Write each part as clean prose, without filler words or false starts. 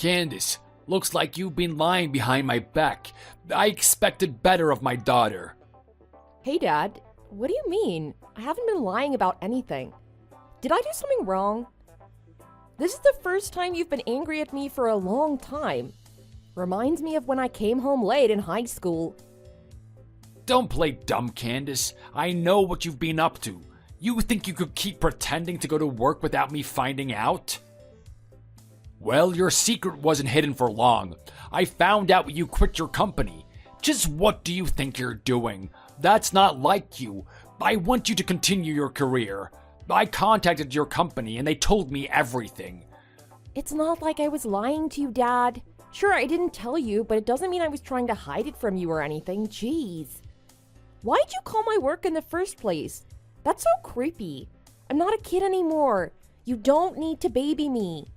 Candace, looks like you've been lying behind my back. I expected better of my daughter. Hey, Dad. What do you mean? I haven't been lying about anything. Did I do something wrong? This is the first time you've been angry at me for a long time. Reminds me of when I came home late in high school. Don't play dumb, Candace. I know what you've been up to. You think you could keep pretending to go to work without me finding out? Well, your secret wasn't hidden for long. I found out when you quit your company. Just what do you think you're doing? That's not like you. I want you to continue your career. I contacted your company and they told me everything. It's not like I was lying to you, Dad. Sure, I didn't tell you, but it doesn't mean I was trying to hide it from you or anything. Jeez. Why'd you call my work in the first place? That's so creepy. I'm not a kid anymore. You don't need to baby me.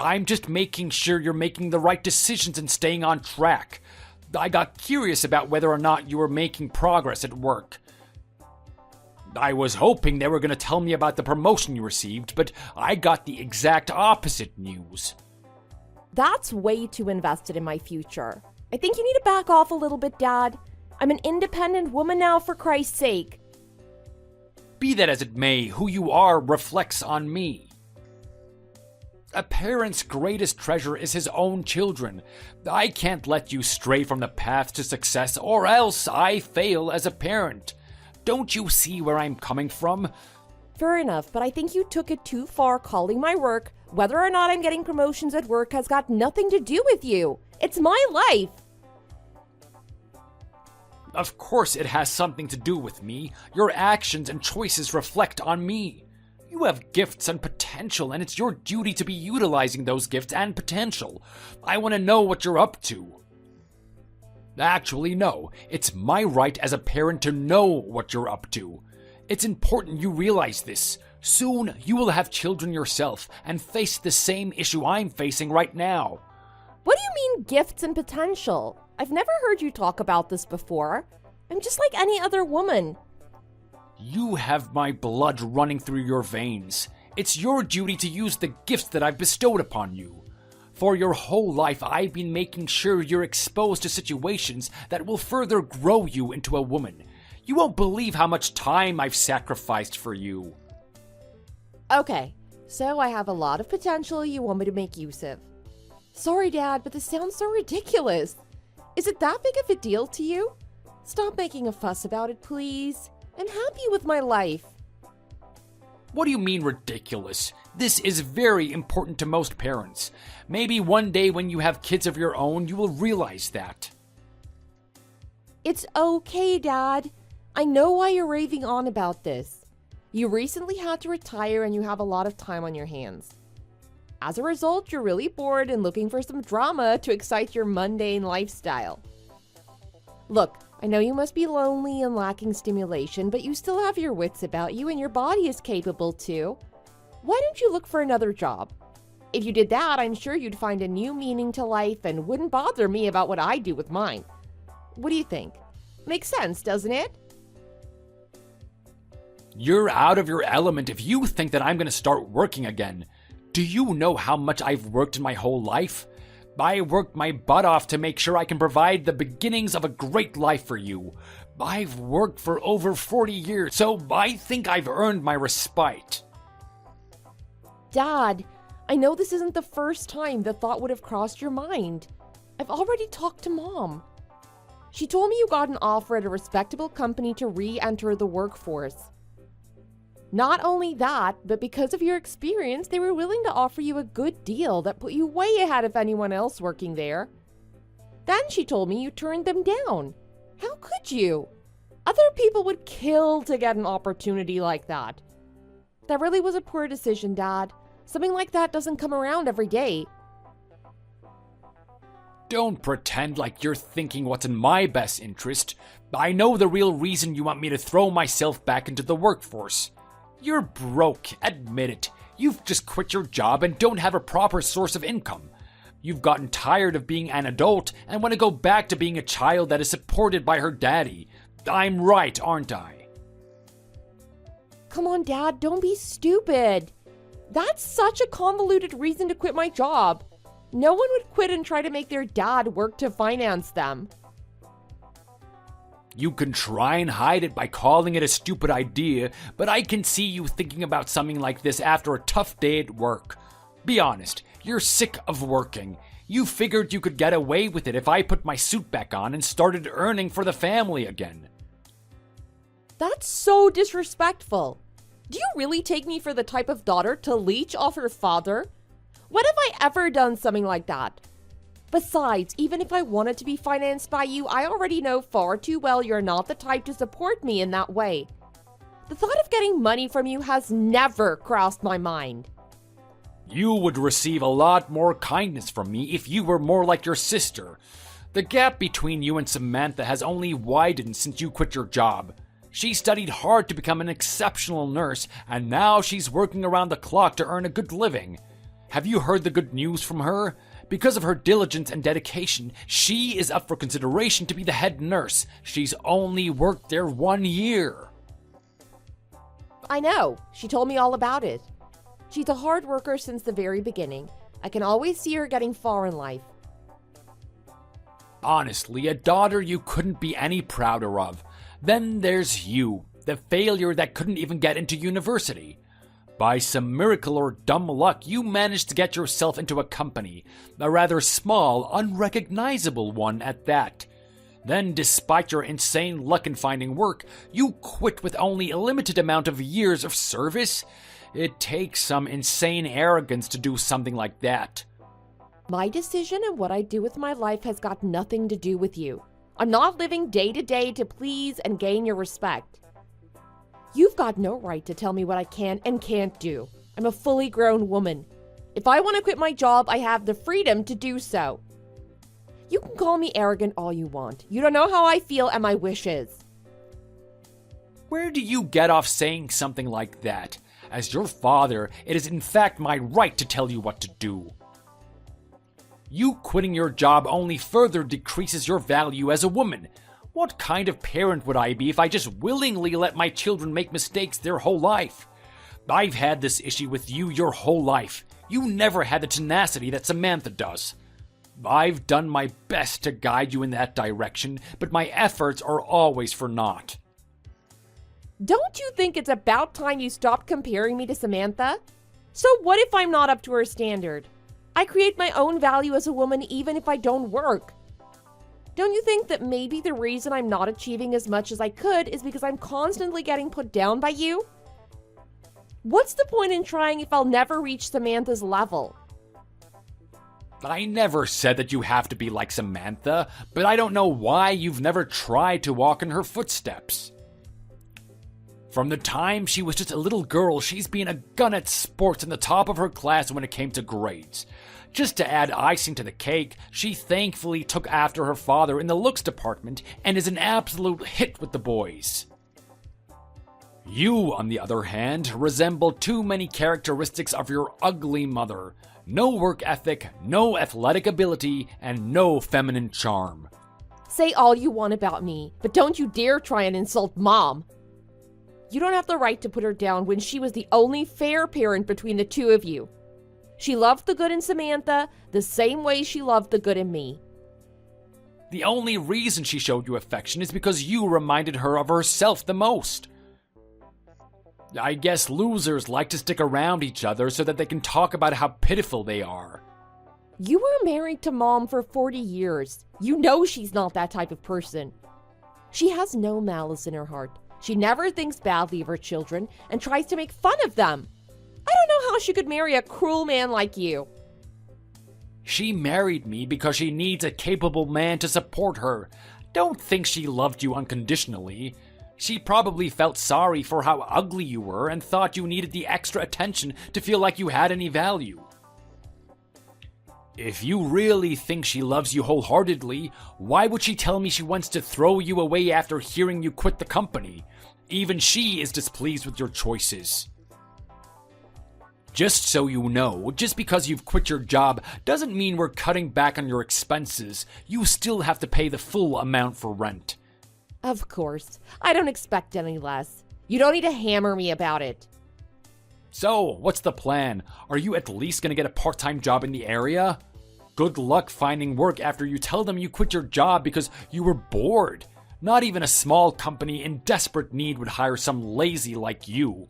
I'm just making sure you're making the right decisions and staying on track. I got curious about whether or not you were making progress at work. I was hoping they were going to tell me about the promotion you received, but I got the exact opposite news. That's way too invested in my future. I think you need to back off a little bit, Dad. I'm an independent woman now, for Christ's sake. Be that as it may, who you are reflects on me. A parent's greatest treasure is his own children. I can't let you stray from the path to success, or else I fail as a parent. Don't you see where I'm coming from? Fair enough, but I think you took it too far calling my work. Whether or not I'm getting promotions at work has got nothing to do with you. It's my life. Of course it has something to do with me. Your actions and choices reflect on me. You have gifts and potential, and it's your duty to be utilizing those gifts and potential. I want to know what you're up to. Actually, no. It's my right as a parent to know what you're up to. It's important you realize this. Soon, you will have children yourself and face the same issue I'm facing right now. What do you mean, gifts and potential? I've never heard you talk about this before. I'm just like any other woman. You have my blood running through your veins. It's your duty to use the gifts that I've bestowed upon you. For your whole life, I've been making sure you're exposed to situations that will further grow you into a woman. You won't believe how much time I've sacrificed for you. Okay, so I have a lot of potential you want me to make use of. Sorry, Dad, but this sounds so ridiculous. Is it that big of a deal to you? Stop making a fuss about it, please. I'm happy with my life. What do you mean ridiculous? This is very important to most parents. Maybe one day when you have kids of your own, you will realize that. It's okay, Dad. I know why you're raving on about this. You recently had to retire and you have a lot of time on your hands. As a result, you're really bored and looking for some drama to excite your mundane lifestyle. Look, I know you must be lonely and lacking stimulation, but you still have your wits about you and your body is capable too. Why don't you look for another job? If you did that, I'm sure you'd find a new meaning to life and wouldn't bother me about what I do with mine. What do you think? Makes sense, doesn't it? You're out of your element if you think that I'm going to start working again. Do you know how much I've worked in my whole life? I worked my butt off to make sure I can provide the beginnings of a great life for you. I've worked for over 40 years, so I think I've earned my respite. Dad, I know this isn't the first time the thought would have crossed your mind. I've already talked to Mom. She told me you got an offer at a respectable company to re-enter the workforce. Not only that, but because of your experience, they were willing to offer you a good deal that put you way ahead of anyone else working there. Then she told me you turned them down. How could you? Other people would kill to get an opportunity like that. That really was a poor decision, Dad. Something like that doesn't come around every day. Don't pretend like you're thinking what's in my best interest. I know the real reason you want me to throw myself back into the workforce. You're broke, admit it. You've just quit your job and don't have a proper source of income. You've gotten tired of being an adult and want to go back to being a child that is supported by her daddy. I'm right, aren't I? Come on, Dad, don't be stupid. That's such a convoluted reason to quit my job. No one would quit and try to make their dad work to finance them. You can try and hide it by calling it a stupid idea, but I can see you thinking about something like this after a tough day at work. Be honest, you're sick of working. You figured you could get away with it if I put my suit back on and started earning for the family again. That's so disrespectful. Do you really take me for the type of daughter to leech off her father? When have I ever done something like that? Besides, even if I wanted to be financed by you, I already know far too well you're not the type to support me in that way. The thought of getting money from you has never crossed my mind. You would receive a lot more kindness from me if you were more like your sister. The gap between you and Samantha has only widened since you quit your job. She studied hard to become an exceptional nurse, and now she's working around the clock to earn a good living. Have you heard the good news from her? Because of her diligence and dedication, she is up for consideration to be the head nurse. She's only worked there 1 year. I know. She told me all about it. She's a hard worker since the very beginning. I can always see her getting far in life. Honestly, a daughter you couldn't be any prouder of. Then there's you, the failure that couldn't even get into university. By some miracle or dumb luck, you managed to get yourself into a company, a rather small, unrecognizable one at that. Then, despite your insane luck in finding work, you quit with only a limited amount of years of service? It takes some insane arrogance to do something like that. My decision and what I do with my life has got nothing to do with you. I'm not living day to day to please and gain your respect. You've got no right to tell me what I can and can't do. I'm a fully grown woman. If I want to quit my job, I have the freedom to do so. You can call me arrogant all you want. You don't know how I feel and my wishes. Where do you get off saying something like that? As your father, it is in fact my right to tell you what to do. You quitting your job only further decreases your value as a woman. What kind of parent would I be if I just willingly let my children make mistakes their whole life? I've had this issue with you your whole life. You never had the tenacity that Samantha does. I've done my best to guide you in that direction, but my efforts are always for naught. Don't you think it's about time you stopped comparing me to Samantha? So what if I'm not up to her standard? I create my own value as a woman even if I don't work. Don't you think that maybe the reason I'm not achieving as much as I could is because I'm constantly getting put down by you? What's the point in trying if I'll never reach Samantha's level? I never said that you have to be like Samantha, but I don't know why you've never tried to walk in her footsteps. From the time she was just a little girl, she's been a gun at sports in the top of her class when it came to grades. Just to add icing to the cake, she thankfully took after her father in the looks department and is an absolute hit with the boys. You, on the other hand, resemble too many characteristics of your ugly mother. No work ethic, no athletic ability, and no feminine charm. Say all you want about me, but don't you dare try and insult Mom. You don't have the right to put her down when she was the only fair parent between the two of you. She loved the good in Samantha the same way she loved the good in me. The only reason she showed you affection is because you reminded her of herself the most. I guess losers like to stick around each other so that they can talk about how pitiful they are. You were married to Mom for 40 years. You know she's not that type of person. She has no malice in her heart. She never thinks badly of her children and tries to make fun of them. I don't know how she could marry a cruel man like you. She married me because she needs a capable man to support her. Don't think she loved you unconditionally. She probably felt sorry for how ugly you were and thought you needed the extra attention to feel like you had any value. If you really think she loves you wholeheartedly, why would she tell me she wants to throw you away after hearing you quit the company? Even she is displeased with your choices. Just so you know, just because you've quit your job doesn't mean we're cutting back on your expenses. You still have to pay the full amount for rent. Of course. I don't expect any less. You don't need to hammer me about it. So, what's the plan? Are you at least gonna get a part-time job in the area? Good luck finding work after you tell them you quit your job because you were bored. Not even a small company in desperate need would hire some lazy like you.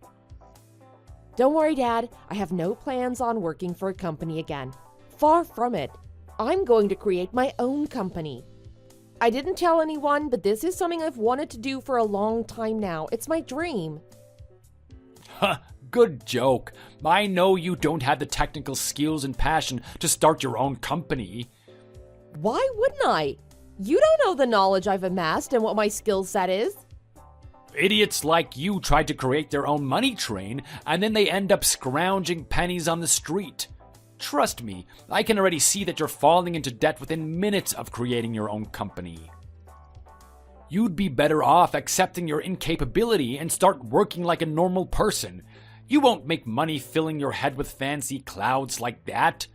Don't worry, Dad. I have no plans on working for a company again. Far from it. I'm going to create my own company. I didn't tell anyone, but this is something I've wanted to do for a long time now. It's my dream. Huh, good joke. I know you don't have the technical skills and passion to start your own company. Why wouldn't I? You don't know the knowledge I've amassed and what my skill set is. Idiots like you tried to create their own money train, and then they end up scrounging pennies on the street. Trust me, I can already see that you're falling into debt within minutes of creating your own company. You'd be better off accepting your incapability and start working like a normal person. You won't make money filling your head with fancy clouds like that.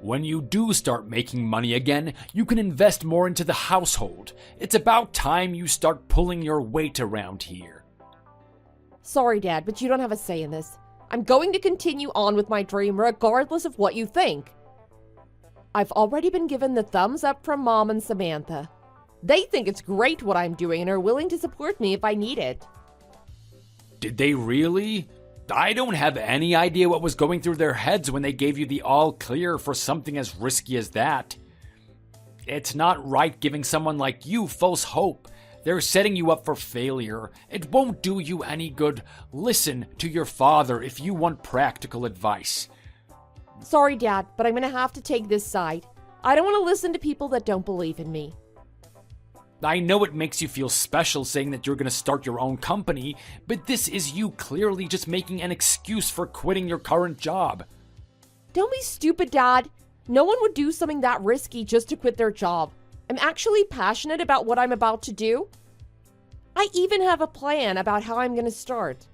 When you do start making money again, you can invest more into the household. It's about time you start pulling your weight around here. Sorry, Dad, but you don't have a say in this. I'm going to continue on with my dream regardless of what you think. I've already been given the thumbs up from Mom and Samantha. They think it's great what I'm doing and are willing to support me if I need it. Did they really? I don't have any idea what was going through their heads when they gave you the all clear for something as risky as that. It's not right giving someone like you false hope. They're setting you up for failure. It won't do you any good. Listen to your father if you want practical advice. Sorry, Dad, but I'm going to have to take this side. I don't want to listen to people that don't believe in me. I know it makes you feel special saying that you're going to start your own company, but this is you clearly just making an excuse for quitting your current job. Don't be stupid, Dad. No one would do something that risky just to quit their job. I'm actually passionate about what I'm about to do. I even have a plan about how I'm going to start.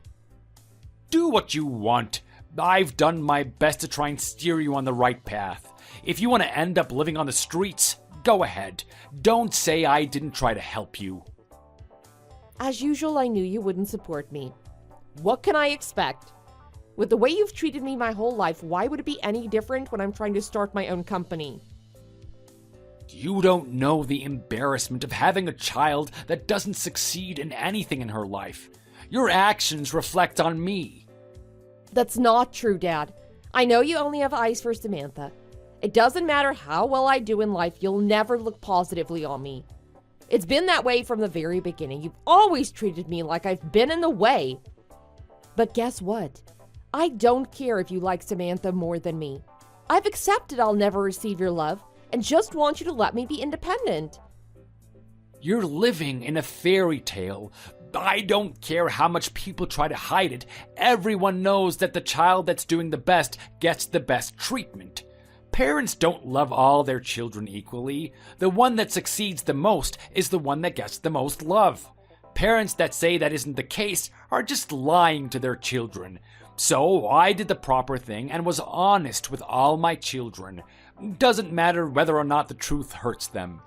Do what you want. I've done my best to try and steer you on the right path. If you want to end up living on the streets, go ahead. Don't say I didn't try to help you. As usual, I knew you wouldn't support me. What can I expect? With the way you've treated me my whole life, why would it be any different when I'm trying to start my own company? You don't know the embarrassment of having a child that doesn't succeed in anything in her life. Your actions reflect on me. That's not true, Dad. I know you only have eyes for Samantha. It doesn't matter how well I do in life, you'll never look positively on me. It's been that way from the very beginning. You've always treated me like I've been in the way. But guess what? I don't care if you like Samantha more than me. I've accepted I'll never receive your love and just want you to let me be independent. You're living in a fairy tale. I don't care how much people try to hide it. Everyone knows that the child that's doing the best gets the best treatment. Parents don't love all their children equally. The one that succeeds the most is the one that gets the most love. Parents that say that isn't the case are just lying to their children. So I did the proper thing and was honest with all my children. Doesn't matter whether or not the truth hurts them.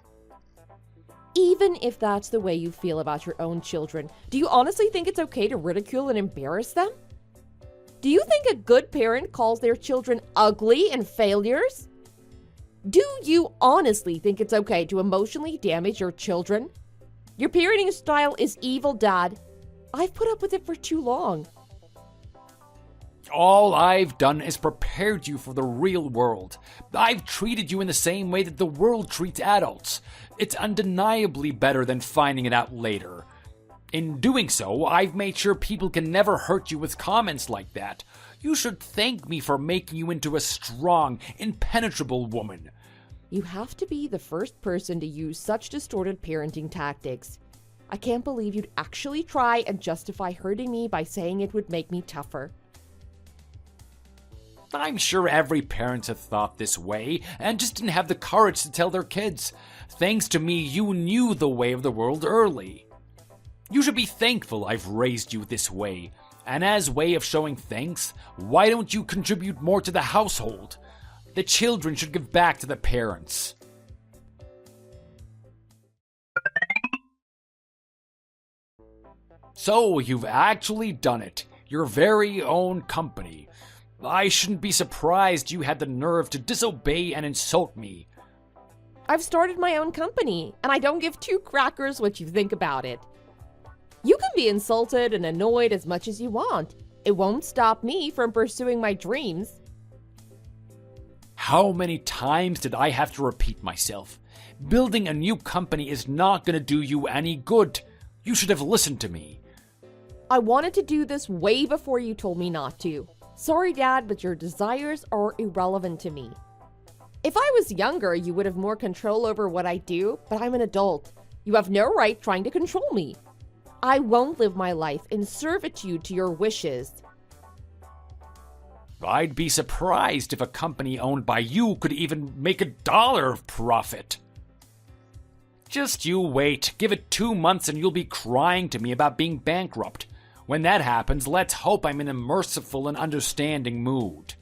Even if that's the way you feel about your own children, do you honestly think it's okay to ridicule and embarrass them? Do you think a good parent calls their children ugly and failures? Do you honestly think it's okay to emotionally damage your children? Your parenting style is evil, Dad. I've put up with it for too long. All I've done is prepared you for the real world. I've treated you in the same way that the world treats adults. It's undeniably better than finding it out later. In doing so, I've made sure people can never hurt you with comments like that. You should thank me for making you into a strong, impenetrable woman. You have to be the first person to use such distorted parenting tactics. I can't believe you'd actually try and justify hurting me by saying it would make me tougher. I'm sure every parent has thought this way and just didn't have the courage to tell their kids. Thanks to me, you knew the way of the world early. You should be thankful I've raised you this way. And as way of showing thanks, why don't you contribute more to the household? The children should give back to the parents. So, you've actually done it. Your very own company. I shouldn't be surprised you had the nerve to disobey and insult me. I've started my own company, and I don't give two crackers what you think about it. You can be insulted and annoyed as much as you want. It won't stop me from pursuing my dreams. How many times did I have to repeat myself? Building a new company is not going to do you any good. You should have listened to me. I wanted to do this way before you told me not to. Sorry, Dad, but your desires are irrelevant to me. If I was younger, you would have more control over what I do, but I'm an adult. You have no right trying to control me. I won't live my life in servitude to your wishes. I'd be surprised if a company owned by you could even make $1 of profit. Just you wait. Give it 2 months and you'll be crying to me about being bankrupt. When that happens, let's hope I'm in a merciful and understanding mood.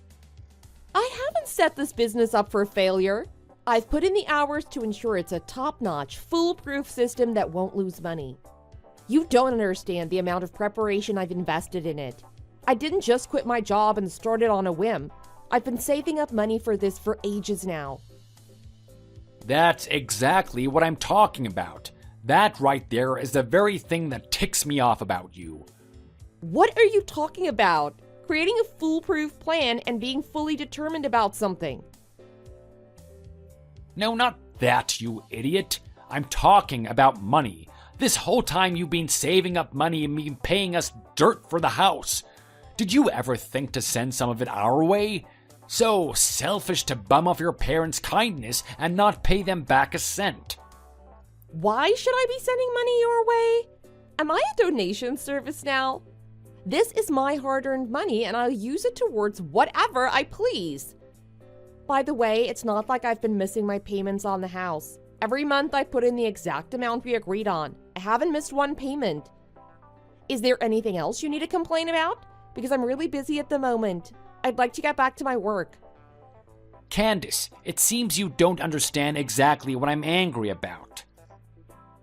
I haven't set this business up for failure. I've put in the hours to ensure it's a top-notch, foolproof system that won't lose money. You don't understand the amount of preparation I've invested in it. I didn't just quit my job and start it on a whim. I've been saving up money for this for ages now. That's exactly what I'm talking about. That right there is the very thing that ticks me off about you. What are you talking about? Creating a foolproof plan and being fully determined about something. No, not that, you idiot. I'm talking about money. This whole time you've been saving up money and been paying us dirt for the house. Did you ever think to send some of it our way? So selfish to bum off your parents' kindness and not pay them back a cent. Why should I be sending money your way? Am I a donation service now? This is my hard-earned money and I'll use it towards whatever I please. By the way, it's not like I've been missing my payments on the house. Every month I put in the exact amount we agreed on. I haven't missed one payment. Is there anything else you need to complain about? Because I'm really busy at the moment. I'd like to get back to my work. Candace, it seems you don't understand exactly what I'm angry about.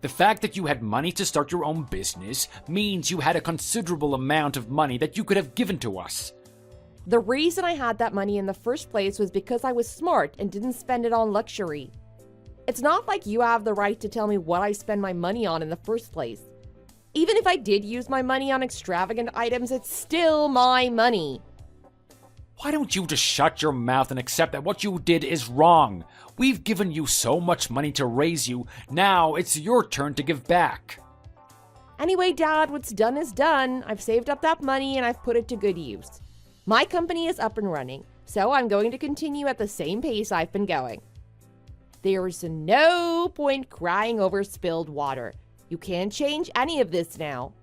The fact that you had money to start your own business means you had a considerable amount of money that you could have given to us. The reason I had that money in the first place was because I was smart and didn't spend it on luxury. It's not like you have the right to tell me what I spend my money on in the first place. Even if I did use my money on extravagant items, it's still my money. Why don't you just shut your mouth and accept that what you did is wrong? We've given you so much money to raise you, now it's your turn to give back. Anyway, Dad, what's done is done. I've saved up that money and I've put it to good use. My company is up and running, so I'm going to continue at the same pace I've been going. There's no point crying over spilled water. You can't change any of this now.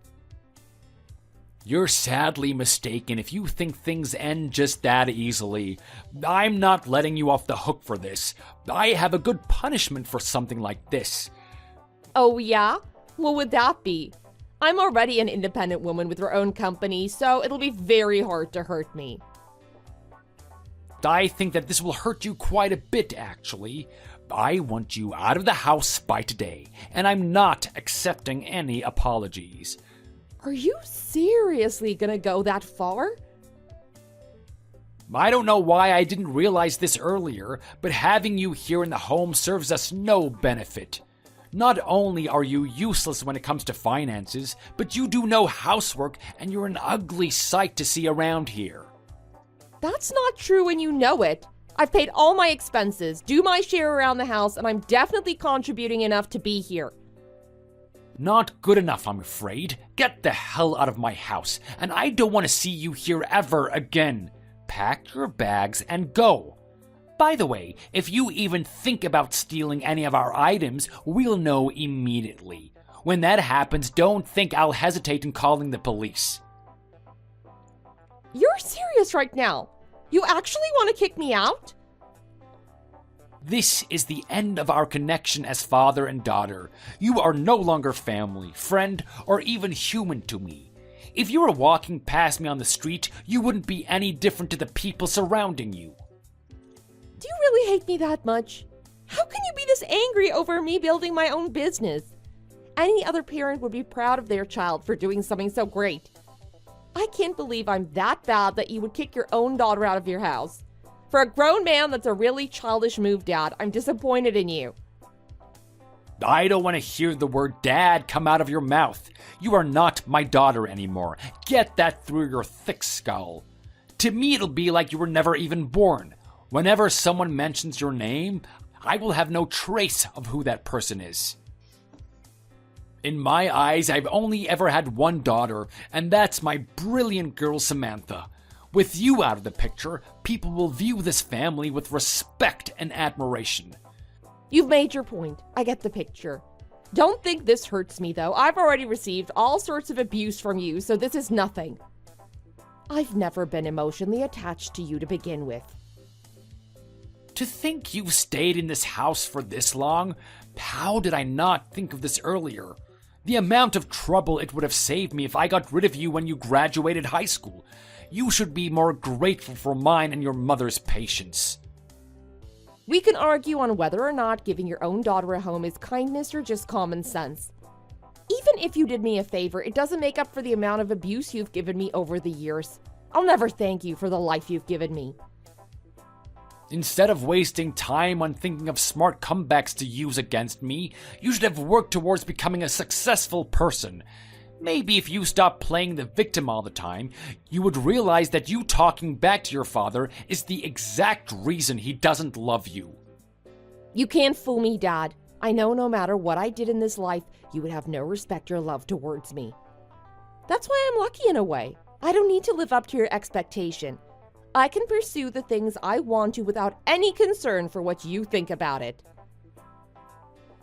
You're sadly mistaken if you think things end just that easily. I'm not letting you off the hook for this. I have a good punishment for something like this. Oh yeah? What would that be? I'm already an independent woman with her own company, so it'll be very hard to hurt me. I think that this will hurt you quite a bit, actually. I want you out of the house by today, and I'm not accepting any apologies. Are you seriously gonna go that far? I don't know why I didn't realize this earlier, but having you here in the home serves us no benefit. Not only are you useless when it comes to finances, but you do no housework and you're an ugly sight to see around here. That's not true and you know it. I've paid all my expenses, do my share around the house, and I'm definitely contributing enough to be here. Not good enough, I'm afraid. Get the hell out of my house, and I don't want to see you here ever again. Pack your bags and go. By the way, if you even think about stealing any of our items, we'll know immediately. When that happens, don't think I'll hesitate in calling the police. You're serious right now? You actually want to kick me out? This is the end of our connection as father and daughter. You are no longer family, friend, or even human to me. If you were walking past me on the street, you wouldn't be any different to the people surrounding you. Do you really hate me that much? How can you be this angry over me building my own business? Any other parent would be proud of their child for doing something so great. I can't believe I'm that bad that you would kick your own daughter out of your house. For a grown man, that's a really childish move, Dad. I'm disappointed in you. I don't want to hear the word dad come out of your mouth. You are not my daughter anymore. Get that through your thick skull. To me, it'll be like you were never even born. Whenever someone mentions your name, I will have no trace of who that person is. In my eyes, I've only ever had one daughter, and that's my brilliant girl Samantha. With you out of the picture, people will view this family with respect and admiration. You've made your point. I get the picture. Don't think this hurts me, though. I've already received all sorts of abuse from you, so this is nothing. I've never been emotionally attached to you to begin with. To think you've stayed in this house for this long? How did I not think of this earlier? The amount of trouble it would have saved me if I got rid of you when you graduated high school. You should be more grateful for mine and your mother's patience. We can argue on whether or not giving your own daughter a home is kindness or just common sense. Even if you did me a favor, it doesn't make up for the amount of abuse you've given me over the years. I'll never thank you for the life you've given me. Instead of wasting time on thinking of smart comebacks to use against me, you should have worked towards becoming a successful person. Maybe if you stopped playing the victim all the time, you would realize that you talking back to your father is the exact reason he doesn't love you. You can't fool me, Dad. I know no matter what I did in this life, you would have no respect or love towards me. That's why I'm lucky in a way. I don't need to live up to your expectation. I can pursue the things I want to without any concern for what you think about it.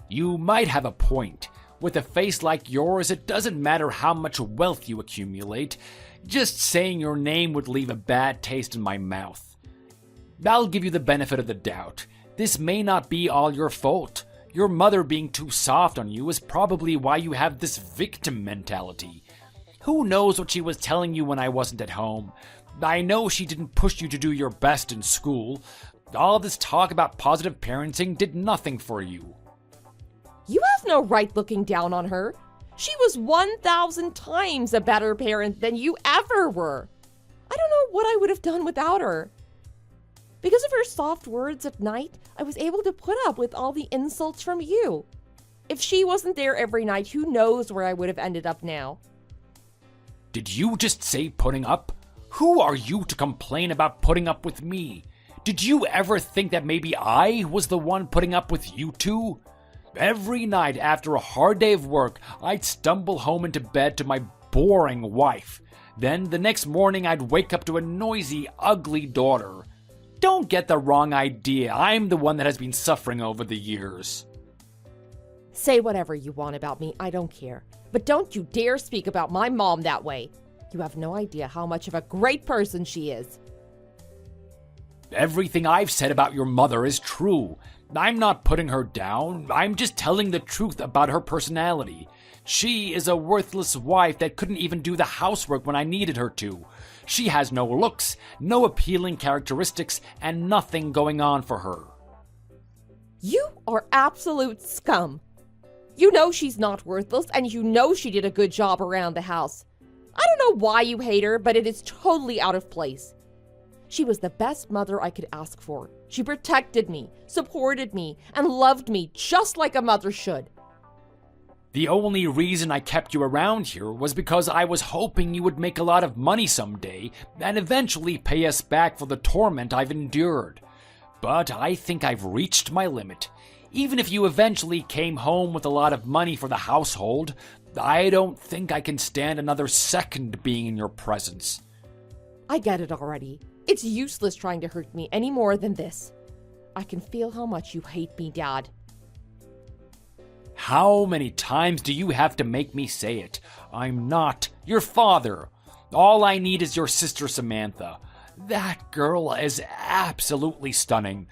You might have a point. With a face like yours, it doesn't matter how much wealth you accumulate. Just saying your name would leave a bad taste in my mouth. I'll give you the benefit of the doubt. This may not be all your fault. Your mother being too soft on you is probably why you have this victim mentality. Who knows what she was telling you when I wasn't at home? I know she didn't push you to do your best in school. All this talk about positive parenting did nothing for you. You have no right looking down on her. She was 1,000 times a better parent than you ever were. I don't know what I would have done without her. Because of her soft words at night, I was able to put up with all the insults from you. If she wasn't there every night, who knows where I would have ended up now. Did you just say putting up? Who are you to complain about putting up with me? Did you ever think that maybe I was the one putting up with you two? Every night after a hard day of work, I'd stumble home into bed to my boring wife. Then the next morning I'd wake up to a noisy, ugly daughter. Don't get the wrong idea. I'm the one that has been suffering over the years. Say whatever you want about me, I don't care. But don't you dare speak about my mom that way. You have no idea how much of a great person she is. Everything I've said about your mother is true. I'm not putting her down. I'm just telling the truth about her personality. She is a worthless wife that couldn't even do the housework when I needed her to. She has no looks, no appealing characteristics, and nothing going on for her. You are absolute scum. You know she's not worthless, and you know she did a good job around the house. I don't know why you hate her, but it is totally out of place. She was the best mother I could ask for. She protected me, supported me, and loved me just like a mother should. The only reason I kept you around here was because I was hoping you would make a lot of money someday and eventually pay us back for the torment I've endured. But I think I've reached my limit. Even if you eventually came home with a lot of money for the household, I don't think I can stand another second being in your presence. I get it already. It's useless trying to hurt me any more than this. I can feel how much you hate me, Dad. How many times do you have to make me say it? I'm not your father. All I need is your sister Samantha. That girl is absolutely stunning.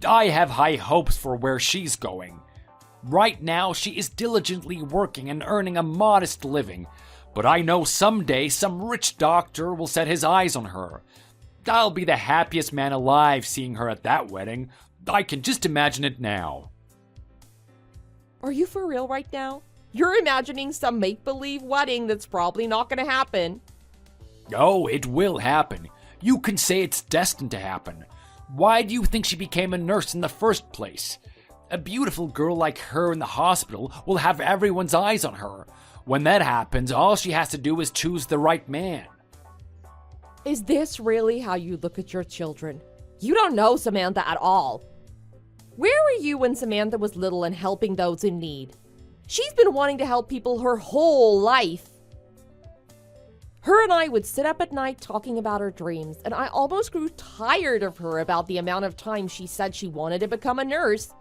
I have high hopes for where she's going. Right now, she is diligently working and earning a modest living, but I know someday some rich doctor will set his eyes on her. I'll be the happiest man alive seeing her at that wedding. I can just imagine it now. Are you for real right now? You're imagining some make-believe wedding that's probably not going to happen. Oh, it will happen. You can say it's destined to happen. Why do you think she became a nurse in the first place? A beautiful girl like her in the hospital will have everyone's eyes on her. When that happens, all she has to do is choose the right man. Is this really how you look at your children? You don't know Samantha at all. Where were you when Samantha was little and helping those in need? She's been wanting to help people her whole life. Her and I would sit up at night talking about her dreams, and I almost grew tired of her about the amount of time she said she wanted to become a nurse.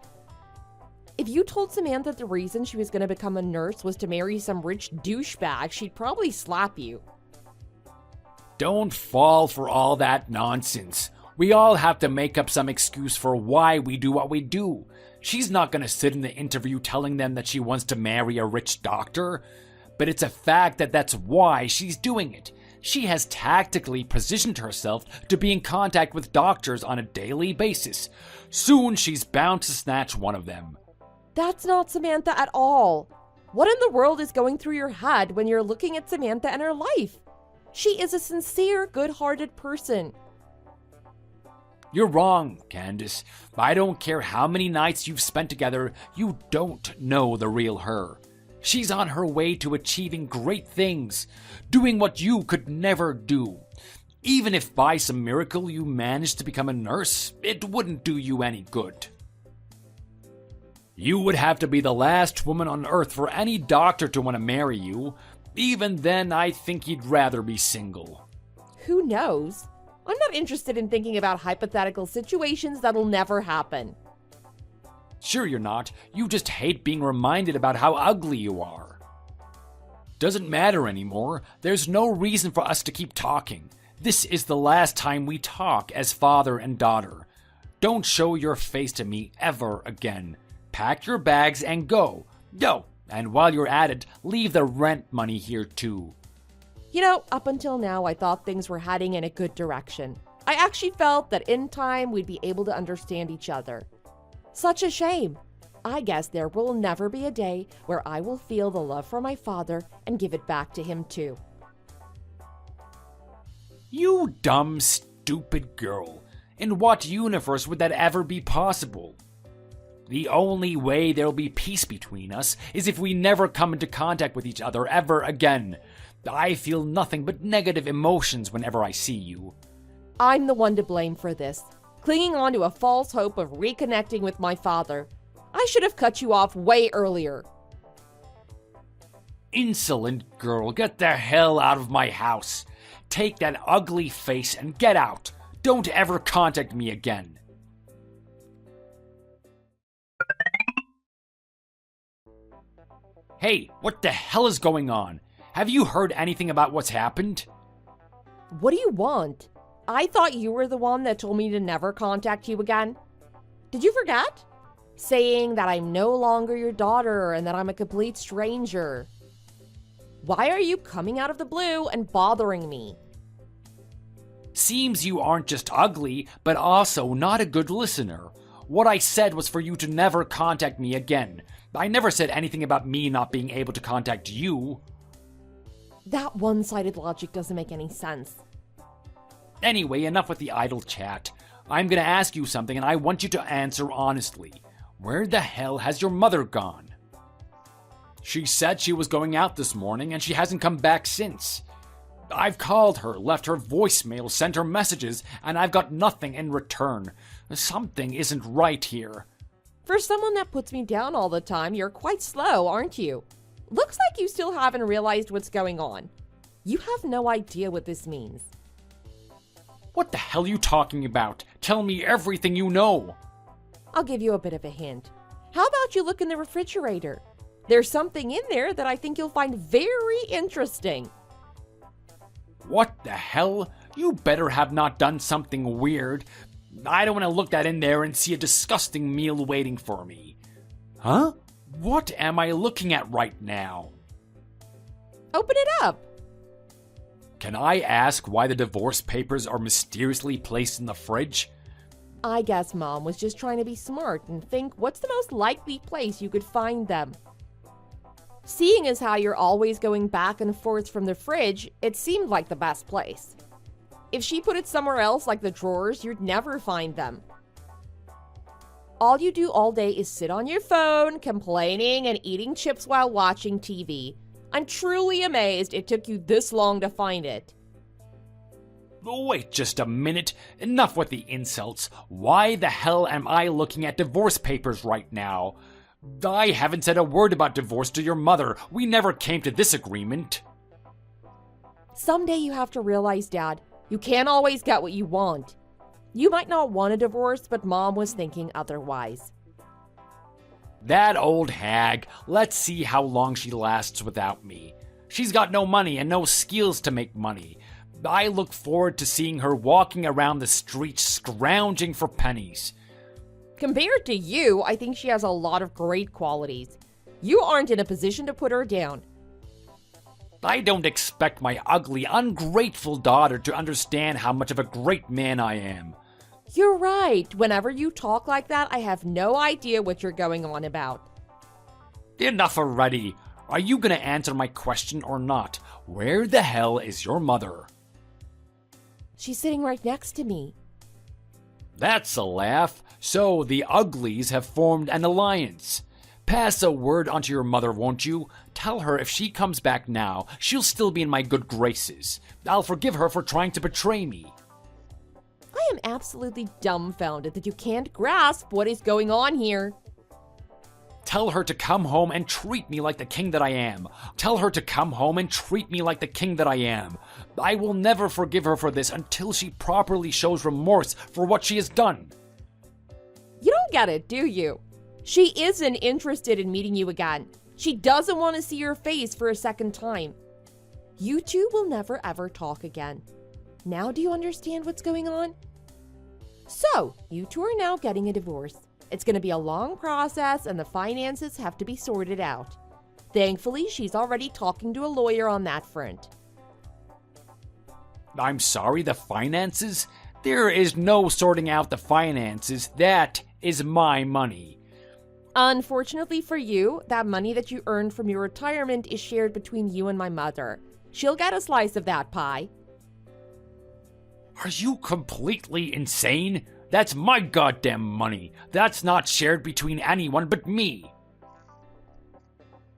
If you told Samantha the reason she was going to become a nurse was to marry some rich douchebag, she'd probably slap you. Don't fall for all that nonsense. We all have to make up some excuse for why we do what we do. She's not going to sit in the interview telling them that she wants to marry a rich doctor. But it's a fact that that's why she's doing it. She has tactically positioned herself to be in contact with doctors on a daily basis. Soon she's bound to snatch one of them. That's not Samantha at all. What in the world is going through your head when you're looking at Samantha and her life? She is a sincere, good-hearted person. You're wrong, Candace. I don't care how many nights you've spent together, you don't know the real her. She's on her way to achieving great things, doing what you could never do. Even if by some miracle you managed to become a nurse, it wouldn't do you any good. You would have to be the last woman on earth for any doctor to want to marry you. Even then, I think he'd rather be single. Who knows? I'm not interested in thinking about hypothetical situations that'll never happen. Sure you're not. You just hate being reminded about how ugly you are. Doesn't matter anymore. There's no reason for us to keep talking. This is the last time we talk as father and daughter. Don't show your face to me ever again. Pack your bags and go. Go. And while you're at it, leave the rent money here too. You know, up until now, I thought things were heading in a good direction. I actually felt that in time we'd be able to understand each other. Such a shame. I guess there will never be a day where I will feel the love for my father and give it back to him too. You dumb, stupid girl. In what universe would that ever be possible? The only way there'll be peace between us is if we never come into contact with each other ever again. I feel nothing but negative emotions whenever I see you. I'm the one to blame for this, clinging on to a false hope of reconnecting with my father. I should have cut you off way earlier. Insolent girl, get the hell out of my house. Take that ugly face and get out. Don't ever contact me again. Hey, what the hell is going on? Have you heard anything about what's happened? What do you want? I thought you were the one that told me to never contact you again. Did you forget? Saying that I'm no longer your daughter and that I'm a complete stranger. Why are you coming out of the blue and bothering me? Seems you aren't just ugly, but also not a good listener. What I said was for you to never contact me again. I never said anything about me not being able to contact you. That one-sided logic doesn't make any sense. Anyway, enough with the idle chat. I'm gonna ask you something and I want you to answer honestly. Where the hell has your mother gone? She said she was going out this morning and she hasn't come back since. I've called her, left her voicemail, sent her messages, and I've got nothing in return. Something isn't right here. For someone that puts me down all the time, you're quite slow, aren't you? Looks like you still haven't realized what's going on. You have no idea what this means. What the hell are you talking about? Tell me everything you know. I'll give you a bit of a hint. How about you look in the refrigerator? There's something in there that I think you'll find very interesting. What the hell? You better have not done something weird. I don't want to look that in there and see a disgusting meal waiting for me. Huh? What am I looking at right now? Open it up. Can I ask why the divorce papers are mysteriously placed in the fridge? I guess Mom was just trying to be smart and think what's the most likely place you could find them. Seeing as how you're always going back and forth from the fridge, it seemed like the best place. If she put it somewhere else like the drawers, you'd never find them. All you do all day is sit on your phone, complaining and eating chips while watching TV. I'm truly amazed it took you this long to find it. Wait just a minute. Enough with the insults. Why the hell am I looking at divorce papers right now? I haven't said a word about divorce to your mother. We never came to this agreement. Someday you have to realize, Dad, you can't always get what you want. You might not want a divorce, but Mom was thinking otherwise. That old hag. Let's see how long she lasts without me. She's got no money and no skills to make money. I look forward to seeing her walking around the streets scrounging for pennies. Compared to you, I think she has a lot of great qualities. You aren't in a position to put her down. I don't expect my ugly, ungrateful daughter to understand how much of a great man I am. You're right. Whenever you talk like that, I have no idea what you're going on about. Enough already. Are you gonna answer my question or not? Where the hell is your mother? She's sitting right next to me. That's a laugh. So the uglies have formed an alliance. Pass a word on to your mother, won't you? Tell her if she comes back now, she'll still be in my good graces. I'll forgive her for trying to betray me. I am absolutely dumbfounded that you can't grasp what is going on here. Tell her to come home and treat me like the king that I am. Tell her to come home and treat me like the king that I am. I will never forgive her for this until she properly shows remorse for what she has done. You don't get it, do you? She isn't interested in meeting you again. She doesn't want to see your face for a second time. You two will never ever talk again. Now do you understand what's going on? So, you two are now getting a divorce. It's going to be a long process and the finances have to be sorted out. Thankfully, she's already talking to a lawyer on that front. I'm sorry, the finances? There is no sorting out the finances. That is my money. Unfortunately for you, that money that you earned from your retirement is shared between you and my mother. She'll get a slice of that pie. Are you completely insane? That's my goddamn money. That's not shared between anyone but me.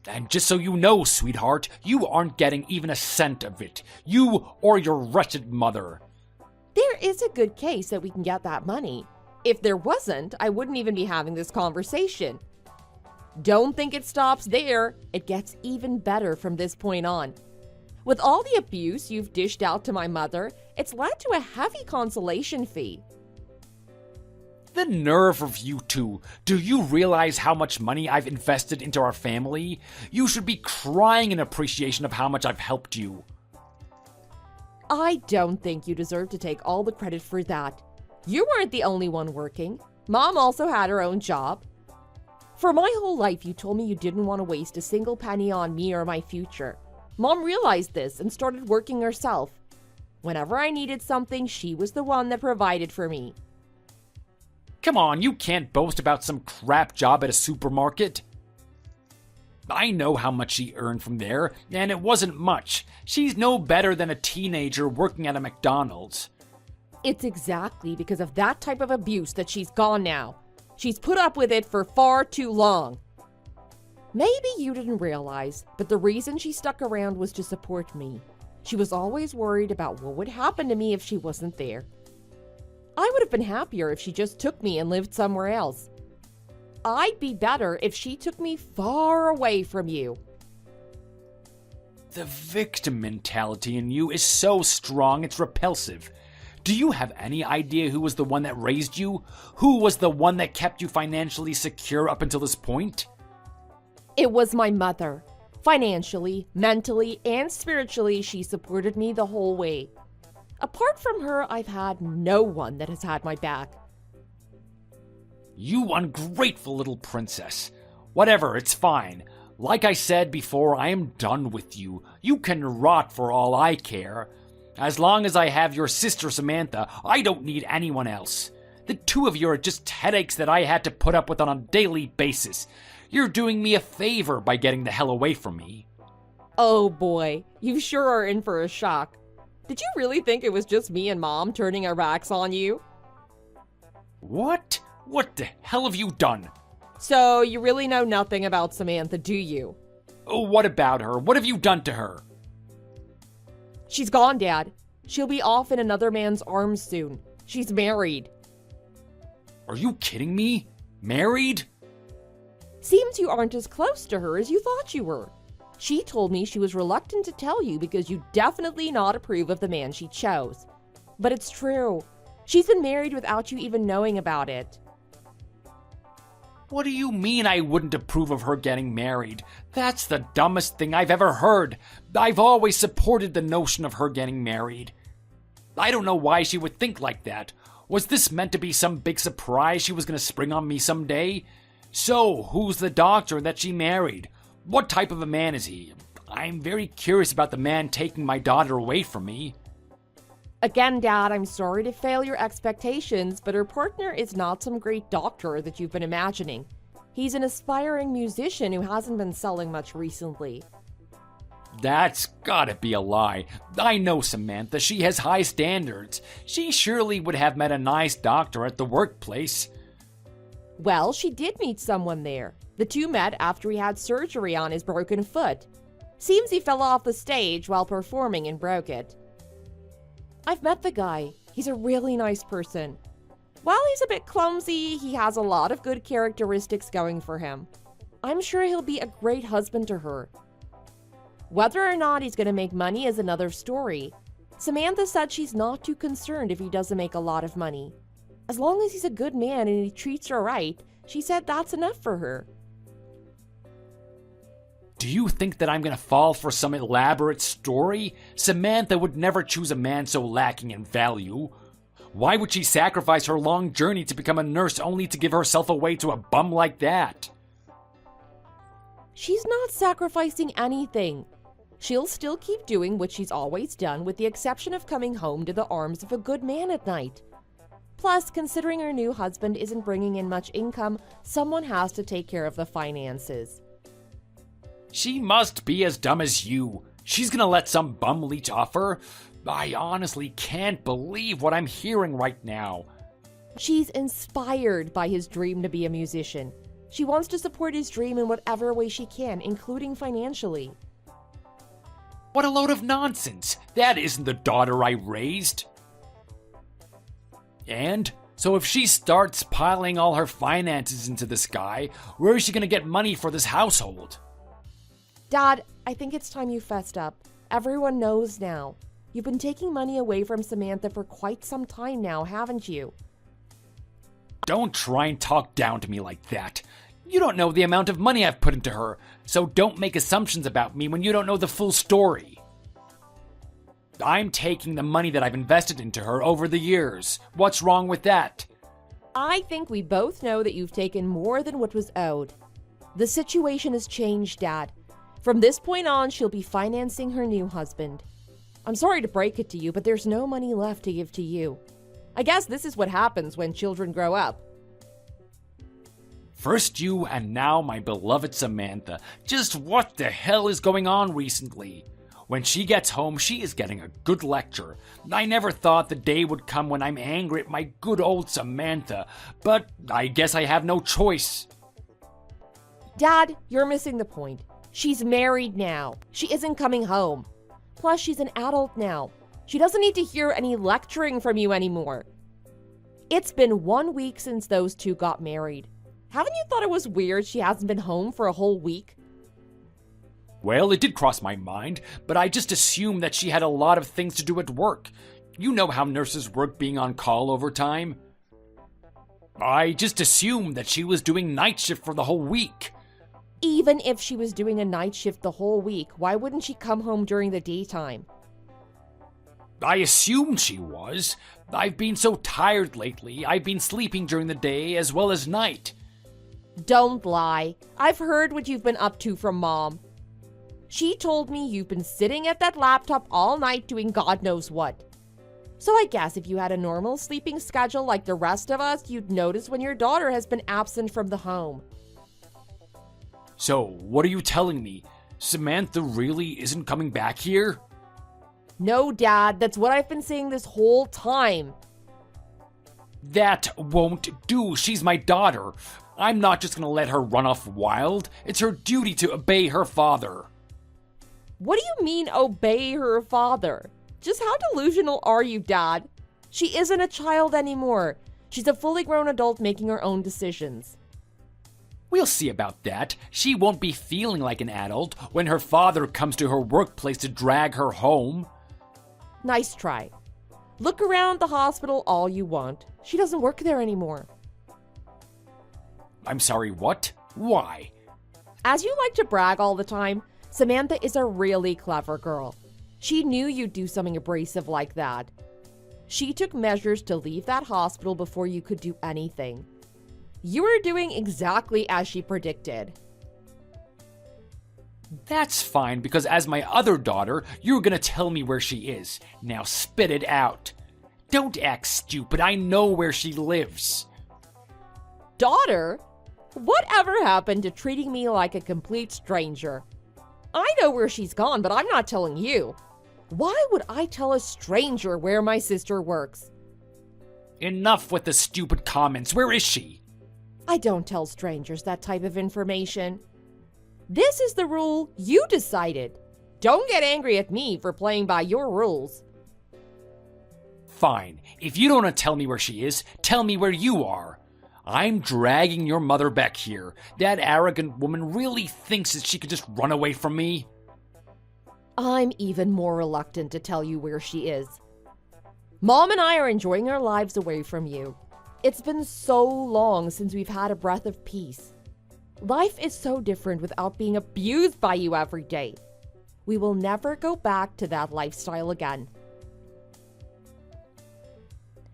And just so you know, sweetheart, you aren't getting even a cent of it. You or your wretched mother. There is a good case that we can get that money. If there wasn't, I wouldn't even be having this conversation. Don't think it stops there. It gets even better from this point on. With all the abuse you've dished out to my mother, it's led to a heavy consolation fee. The nerve of you two. Do you realize how much money I've invested into our family? You should be crying in appreciation of how much I've helped you. I don't think you deserve to take all the credit for that. You weren't the only one working. Mom also had her own job. For my whole life, you told me you didn't want to waste a single penny on me or my future. Mom realized this and started working herself. Whenever I needed something, she was the one that provided for me. Come on, you can't boast about some crap job at a supermarket. I know how much she earned from there, and it wasn't much. She's no better than a teenager working at a McDonald's. It's exactly because of that type of abuse that she's gone now. She's put up with it for far too long. Maybe you didn't realize, but the reason she stuck around was to support me. She was always worried about what would happen to me if she wasn't there. I would have been happier if she just took me and lived somewhere else. I'd be better if she took me far away from you. The victim mentality in you is so strong it's repulsive. Do you have any idea who was the one that raised you? Who was the one that kept you financially secure up until this point? It was my mother. Financially, mentally, and spiritually, she supported me the whole way. Apart from her, I've had no one that has had my back. You ungrateful little princess. Whatever, it's fine. Like I said before, I am done with you. You can rot for all I care. As long as I have your sister Samantha, I don't need anyone else. The two of you are just headaches that I had to put up with on a daily basis. You're doing me a favor by getting the hell away from me. Oh boy, you sure are in for a shock. Did you really think it was just me and Mom turning our backs on you? What? What the hell have you done? So, you really know nothing about Samantha, do you? Oh, what about her? What have you done to her? She's gone, Dad. She'll be off in another man's arms soon. She's married. Are you kidding me? Married? Seems you aren't as close to her as you thought you were. She told me she was reluctant to tell you because you definitely not approve of the man she chose. But it's true. She's been married without you even knowing about it. What do you mean I wouldn't approve of her getting married? That's the dumbest thing I've ever heard. I've always supported the notion of her getting married. I don't know why she would think like that. Was this meant to be some big surprise she was going to spring on me someday? So, who's the doctor that she married? What type of a man is he? I'm very curious about the man taking my daughter away from me. Again, Dad, I'm sorry to fail your expectations, but her partner is not some great doctor that you've been imagining. He's an aspiring musician who hasn't been selling much recently. That's gotta be a lie. I know Samantha. She has high standards. She surely would have met a nice doctor at the workplace. Well, she did meet someone there. The two met after he had surgery on his broken foot. Seems he fell off the stage while performing and broke it. I've met the guy. He's a really nice person. While he's a bit clumsy, he has a lot of good characteristics going for him. I'm sure he'll be a great husband to her. Whether or not he's going to make money is another story. Samantha said she's not too concerned if he doesn't make a lot of money. As long as he's a good man and he treats her right, she said that's enough for her. Do you think that I'm gonna fall for some elaborate story? Samantha would never choose a man so lacking in value. Why would she sacrifice her long journey to become a nurse only to give herself away to a bum like that? She's not sacrificing anything. She'll still keep doing what she's always done, with the exception of coming home to the arms of a good man at night. Plus, considering her new husband isn't bringing in much income, someone has to take care of the finances. She must be as dumb as you. She's gonna let some bum leech off her? I honestly can't believe what I'm hearing right now. She's inspired by his dream to be a musician. She wants to support his dream in whatever way she can, including financially. What a load of nonsense. That isn't the daughter I raised. And so if she starts piling all her finances into this guy, where is she gonna get money for this household? Dad, I think it's time you fessed up. Everyone knows now. You've been taking money away from Samantha for quite some time now, haven't you? Don't try and talk down to me like that. You don't know the amount of money I've put into her, so don't make assumptions about me when you don't know the full story. I'm taking the money that I've invested into her over the years. What's wrong with that? I think we both know that you've taken more than what was owed. The situation has changed, Dad. From this point on, she'll be financing her new husband. I'm sorry to break it to you, but there's no money left to give to you. I guess this is what happens when children grow up. First you, and now my beloved Samantha. Just what the hell is going on recently? When she gets home, she is getting a good lecture. I never thought the day would come when I'm angry at my good old Samantha, but I guess I have no choice. Dad, you're missing the point. She's married now. She isn't coming home. Plus, she's an adult now. She doesn't need to hear any lecturing from you anymore. It's been 1 week since those two got married. Haven't you thought it was weird she hasn't been home for a whole week? Well, it did cross my mind, but I just assumed that she had a lot of things to do at work. You know how nurses work being on call overtime. I just assumed that she was doing night shift for the whole week. Even if she was doing a night shift the whole week, why wouldn't she come home during the daytime? I assumed she was. I've been so tired lately. I've been sleeping during the day as well as night. Don't lie. I've heard what you've been up to from Mom. She told me you've been sitting at that laptop all night doing God knows what. So I guess if you had a normal sleeping schedule like the rest of us, you'd notice when your daughter has been absent from the home. So, what are you telling me? Samantha really isn't coming back here? No, Dad, that's what I've been saying this whole time. That won't do. She's my daughter. I'm not just gonna let her run off wild. It's her duty to obey her father. What do you mean, obey her father? Just how delusional are you, Dad? She isn't a child anymore. She's a fully grown adult making her own decisions. We'll see about that. She won't be feeling like an adult when her father comes to her workplace to drag her home. Nice try. Look around the hospital all you want. She doesn't work there anymore. I'm sorry, what? Why? As you like to brag all the time, Samantha is a really clever girl. She knew you'd do something abrasive like that. She took measures to leave that hospital before you could do anything. You were doing exactly as she predicted. That's fine, because as my other daughter, you're gonna tell me where she is. Now spit it out. Don't act stupid, I know where she lives. Daughter? Whatever happened to treating me like a complete stranger? I know where she's gone, but I'm not telling you. Why would I tell a stranger where my sister works? Enough with the stupid comments, where is she? I don't tell strangers that type of information. This is the rule you decided. Don't get angry at me for playing by your rules. Fine, if you don't want to tell me where she is, tell me where you are. I'm dragging your mother back here. That arrogant woman really thinks that she could just run away from me? I'm even more reluctant to tell you where she is. Mom and I are enjoying our lives away from you. It's been so long since we've had a breath of peace. Life is so different without being abused by you every day. We will never go back to that lifestyle again.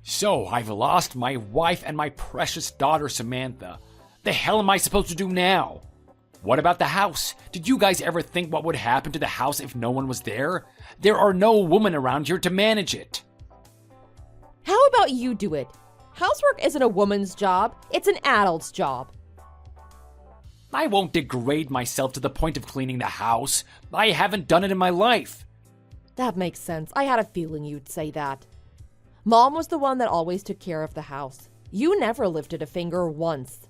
So, I've lost my wife and my precious daughter, Samantha. The hell am I supposed to do now? What about the house? Did you guys ever think what would happen to the house if no one was there? There are no women around here to manage it. How about you do it? Housework isn't a woman's job, it's an adult's job. I won't degrade myself to the point of cleaning the house. I haven't done it in my life. That makes sense. I had a feeling you'd say that. Mom was the one that always took care of the house. You never lifted a finger once.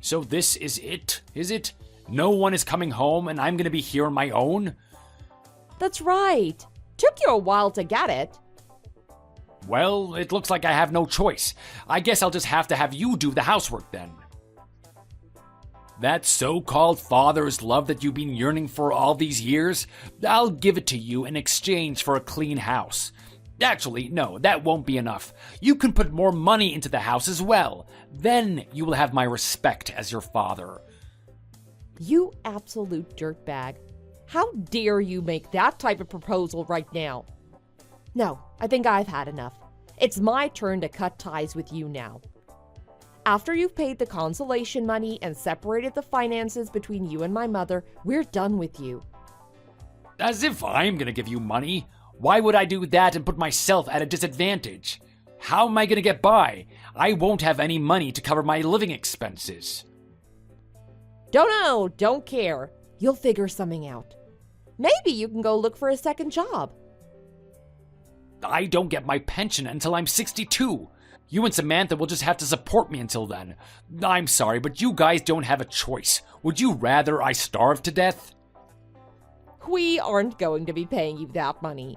So this is it, is it? No one is coming home and I'm gonna be here on my own? That's right. Took you a while to get it. Well, it looks like I have no choice. I guess I'll just have to have you do the housework then. That so-called father's love that you've been yearning for all these years, I'll give it to you in exchange for a clean house. Actually, no, that won't be enough. You can put more money into the house as well. Then you will have my respect as your father. You absolute dirtbag. How dare you make that type of proposal right now? No, I think I've had enough. It's my turn to cut ties with you now. After you've paid the consolation money and separated the finances between you and my mother, we're done with you. As if I'm gonna give you money. Why would I do that and put myself at a disadvantage? How am I gonna get by? I won't have any money to cover my living expenses. Don't know, don't care. You'll figure something out. Maybe you can go look for a second job. I don't get my pension until I'm 62. You and Samantha will just have to support me until then. I'm sorry, but you guys don't have a choice. Would you rather I starve to death? We aren't going to be paying you that money.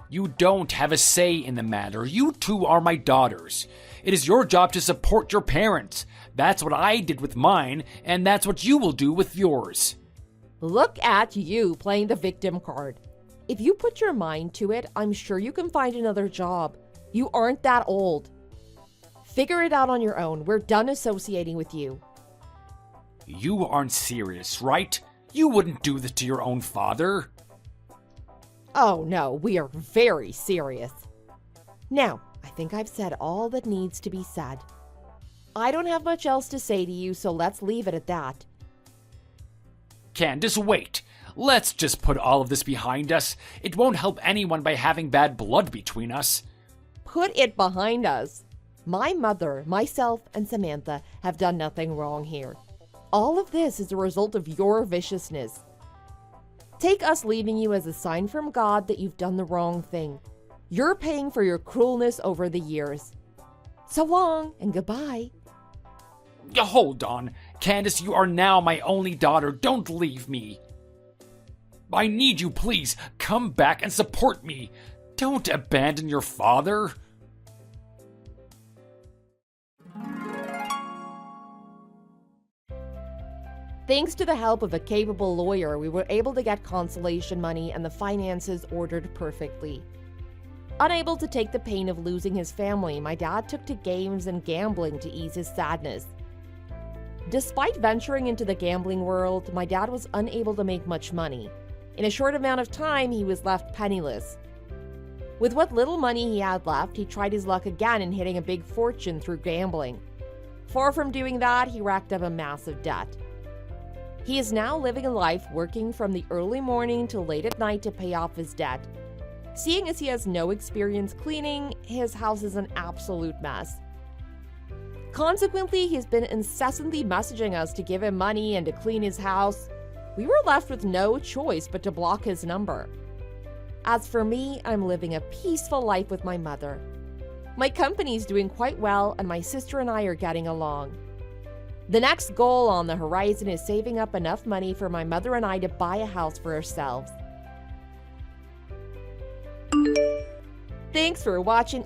You don't have a say in the matter. You two are my daughters. It is your job to support your parents. That's what I did with mine, and that's what you will do with yours. Look at you playing the victim card. If you put your mind to it, I'm sure you can find another job. You aren't that old. Figure it out on your own. We're done associating with you. You aren't serious, right? You wouldn't do this to your own father. Oh no, we are very serious. Now, I think I've said all that needs to be said. I don't have much else to say to you, so let's leave it at that. Candace, wait. Let's just put all of this behind us. It won't help anyone by having bad blood between us. Put it behind us. My mother, myself, and Samantha have done nothing wrong here. All of this is a result of your viciousness. Take us leaving you as a sign from God that you've done the wrong thing. You're paying for your cruelness over the years. So long and goodbye. Hold on. Candace, you are now my only daughter. Don't leave me. I need you, please. Come back and support me. Don't abandon your father. Thanks to the help of a capable lawyer, we were able to get consolation money and the finances ordered perfectly. Unable to take the pain of losing his family, my dad took to games and gambling to ease his sadness. Despite venturing into the gambling world, my dad was unable to make much money. In a short amount of time, he was left penniless. With what little money he had left, he tried his luck again in hitting a big fortune through gambling. Far from doing that, he racked up a massive debt. He is now living a life working from the early morning till late at night to pay off his debt. Seeing as he has no experience cleaning, his house is an absolute mess. Consequently, he's been incessantly messaging us to give him money and to clean his house. We were left with no choice but to block his number. As for me, I'm living a peaceful life with my mother. My company's doing quite well, and my sister and I are getting along. The next goal on the horizon is saving up enough money for my mother and I to buy a house for ourselves. Thanks for watching